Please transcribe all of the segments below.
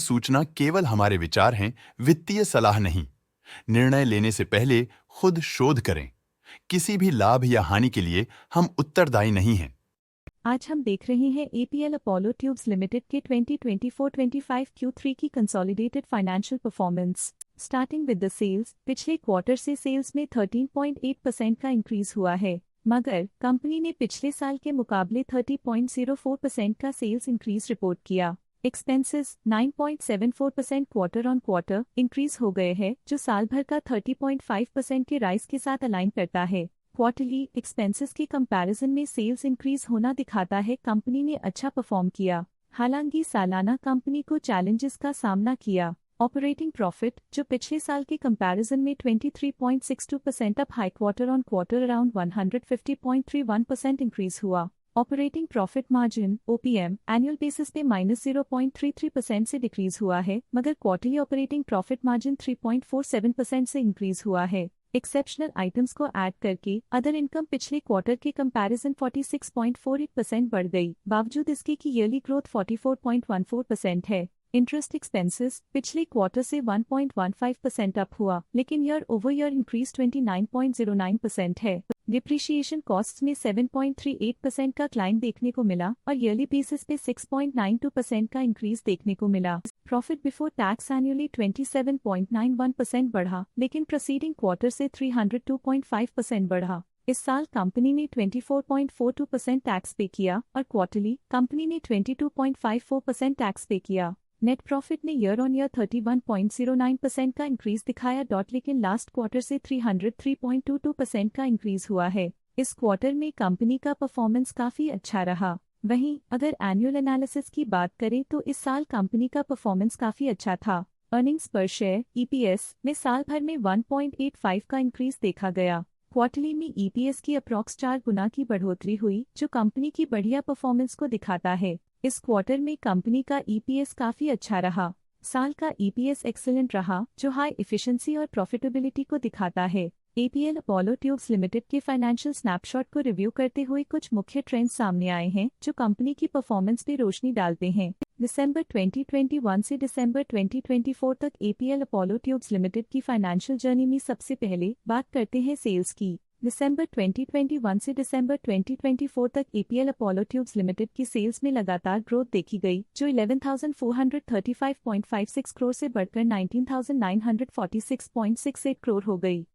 सूचना केवल हमारे विचार हैं, वित्तीय सलाह नहीं। निर्णय लेने से पहले खुद शोध करें। किसी भी लाभ या हानि के लिए हम उत्तरदायी नहीं हैं। आज हम देख रहे हैं एपीएल अपोलो ट्यूब्स लिमिटेड के 2024-25 Q3 की consolidated financial performance. Starting with the sales, पिछले क्वार्टर से सेल्स में 13.8% का इंक्रीज हुआ है, मगर कंपनी ने पिछले साल के मुकाबले 30.04% का सेल्स इंक्रीज रिपोर्ट किया। Expenses 9.74% quarter on quarter increase हो गए हैं, जो साल भर का 30.5% के राइज के साथ अलाइन करता है। क्वार्टरली एक्सपेंसेस के कंपैरिजन में सेल्स इंक्रीज होना दिखाता है कंपनी ने अच्छा परफॉर्म किया। हालांकि सालाना कंपनी को चैलेंजेस का सामना किया। ऑपरेटिंग प्रॉफिट, जो पिछले साल के कंपैरिजन में 23.62% up, high quarter on quarter around 150.31% increase हुआ। Operating profit margin OPM annual basis पे -0.33% से डिक्रीज हुआ है, मगर क्वार्टरली ऑपरेटिंग प्रॉफिट मार्जिन 3.47% से इंक्रीज हुआ है। एक्सेप्शनल आइटम्स को ऐड करके अदर इनकम पिछले क्वार्टर के कंपैरिजन 46.48% बढ़ गई, बावजूद इसके कि ईयरली ग्रोथ 44.14% है। इंटरेस्ट एक्सपेंसेस पिछले क्वार्टर से 1.15% अप हुआ, लेकिन ईयर ओवर ईयर इंक्रीज 29.09% है। डिप्रिशिएशन कॉस्ट्स में 7.38% का क्लाइम देखने को मिला और ईयरली बेसिस पे 6.92% का इंक्रीज देखने को मिला। प्रॉफिट बिफोर टैक्स एनुअली 27.91% बढ़ा, लेकिन प्रीसीडिंग क्वार्टर से 302.5% बढ़ा। इस साल कंपनी ने 24.42% टैक्स पे किया और क्वार्टरली कंपनी ने 22.54% टैक्स पे किया। नेट प्रॉफिट ने ईयर ऑन ईयर 31.09% का इंक्रीज दिखाया, लेकिन लास्ट क्वार्टर से 303.22% का इंक्रीज हुआ है। इस क्वार्टर में कंपनी का परफॉर्मेंस काफी अच्छा रहा। वहीं अगर एनुअल एनालिसिस की बात करें तो इस साल कंपनी का परफॉर्मेंस काफी अच्छा था। अर्निंग्स पर शेयर ईपीएस में साल भर में 1.85 का इंक्रीज देखा गया। क्वार्टरली में ईपीएस की अप्रॉक्स 4 गुना की बढ़ोतरी हुई, जो कंपनी की बढ़िया परफॉर्मेंस को दिखाता है। इस क्वार्टर में कंपनी का ईपीएस काफी अच्छा रहा। साल का ईपीएस एक्सीलेंट रहा, जो हाई एफिशिएंसी और प्रॉफिटेबिलिटी को दिखाता है। एपीएल अपोलो ट्यूब्स लिमिटेड के फाइनेंशियल स्नैपशॉट को रिव्यू करते हुए कुछ मुख्य ट्रेंड्स सामने आए हैं, जो कंपनी की परफॉर्मेंस पे रोशनी डालते हैं। दिसंबर 2021 से दिसंबर 2024 तक एपीएल अपोलो ट्यूब्स लिमिटेड की फाइनेंशियल जर्नी में सबसे पहले बात करते हैं सेल्स की। दिसंबर 2021 से दिसंबर 2024 तक एपीएल अपोलो ट्यूब्स लिमिटेड की सेल्स में लगातार ग्रोथ देखी गई, जो 11,435.56 करोड़ से बढ़कर 19,946.68 करोड़ हो गई।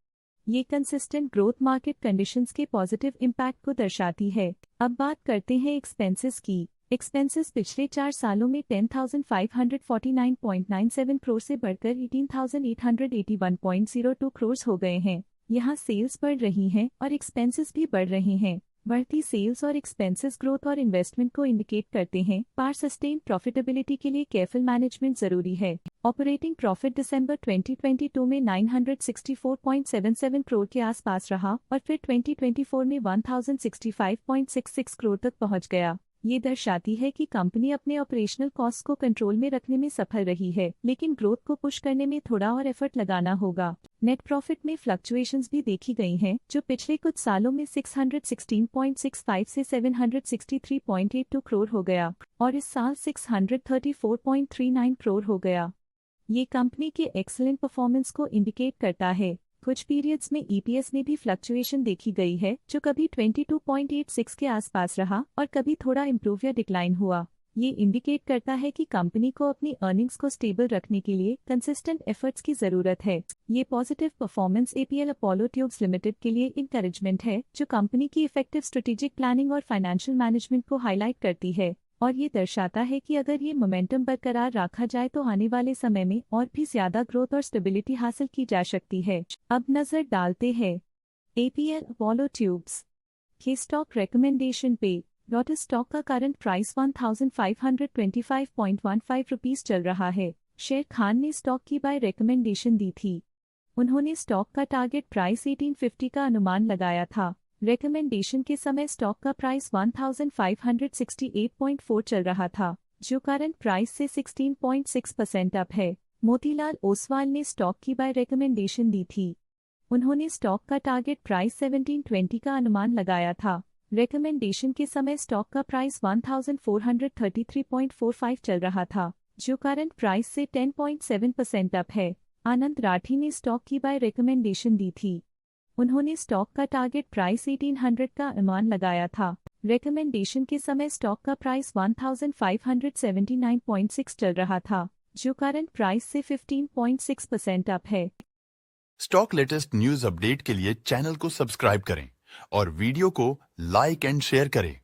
ये कंसिस्टेंट ग्रोथ मार्केट कंडीशंस के पॉजिटिव इम्पैक्ट को दर्शाती है। अब बात करते हैं एक्सपेंसेस की। एक्सपेंसेस पिछले 4 सालों में 10,549.97 करोड़ से बढ़कर 18,881.02 करोड़ हो गए हैं। यहाँ सेल्स बढ़ रही हैं और एक्सपेंसेस भी बढ़ रहे हैं। बढ़ती सेल्स और एक्सपेंसेस ग्रोथ और इन्वेस्टमेंट को इंडिकेट करते हैं, पर सस्टेन प्रॉफिटेबिलिटी के लिए केयरफुल मैनेजमेंट जरूरी है। ऑपरेटिंग प्रॉफिट दिसंबर 2022 में 964.77 करोड़ के आसपास रहा और फिर 2024 में 1065.66 करोड़ तक पहुंच गया। ये दर्शाती है कि कंपनी अपने ऑपरेशनल कॉस्ट को कंट्रोल में रखने में सफल रही है, लेकिन ग्रोथ को पुश करने में थोड़ा और एफर्ट लगाना होगा। नेट प्रॉफिट में फ्लक्चुएशंस भी देखी गई हैं, जो पिछले कुछ सालों में 616.65 से 763.82 करोड़ हो गया और इस साल 634.39 करोड़ हो गया। ये कंपनी के एक्सीलेंट परफॉर्मेंस को इंडिकेट करता है। कुछ पीरियड्स में ईपीएस में भी फ्लक्चुएशन देखी गई है, जो कभी 22.86 के आसपास रहा और कभी थोड़ा इम्प्रूव या डिक्लाइन हुआ। ये इंडिकेट करता है कि कंपनी को अपनी अर्निंग्स को स्टेबल रखने के लिए कंसिस्टेंट एफर्ट्स की जरूरत है। ये positive performance APL Apollo tubes limited के लिए इंकरेजमेंट है, जो कंपनी की इफेक्टिव स्ट्रेटेजिक प्लानिंग और फाइनेंशियल मैनेजमेंट को हाईलाइट करती है और ये दर्शाता है कि अगर ये मोमेंटम बरकरार रखा जाए तो आने वाले समय में और भी ज्यादा ग्रोथ और स्टेबिलिटी हासिल की जा सकती है। अब नजर डालते हैं एपीएल अपोलो ट्यूब्स के स्टॉक रिकमेंडेशन पे। लॉटस स्टॉक का करंट प्राइस 1525.15 रुपीस चल रहा है। शेर खान ने स्टॉक की बाय रिकमेंडेशन दी थी। उन्होंने स्टॉक का टारगेट प्राइस 1850 का अनुमान लगाया था। रिकमेंडेशन के समय स्टॉक का प्राइस 1568.4 चल रहा था, जो करंट प्राइस से 16.6% अप है। मोतीलाल ओसवाल ने स्टॉक की बाय रिकमेंडेशन दी थी। उन्होंने स्टॉक का टारगेट प्राइस 1720 का अनुमान लगाया था। रिकमेंडेशन के समय स्टॉक का प्राइस 1433.45 चल रहा था, जो करंट प्राइस से 10.7% अप है। आनंद राठी ने स्टॉक की बाय रिकमेंडेशन दी थी। उन्होंने स्टॉक का टारगेट प्राइस 1800 का अनुमान लगाया था। रिकमेंडेशन के समय स्टॉक का प्राइस 1579.6 चल रहा था, जो करंट प्राइस से 15.6% अप है। स्टॉक लेटेस्ट न्यूज अपडेट के लिए चैनल को सब्सक्राइब करें और वीडियो को लाइक एंड शेयर करें।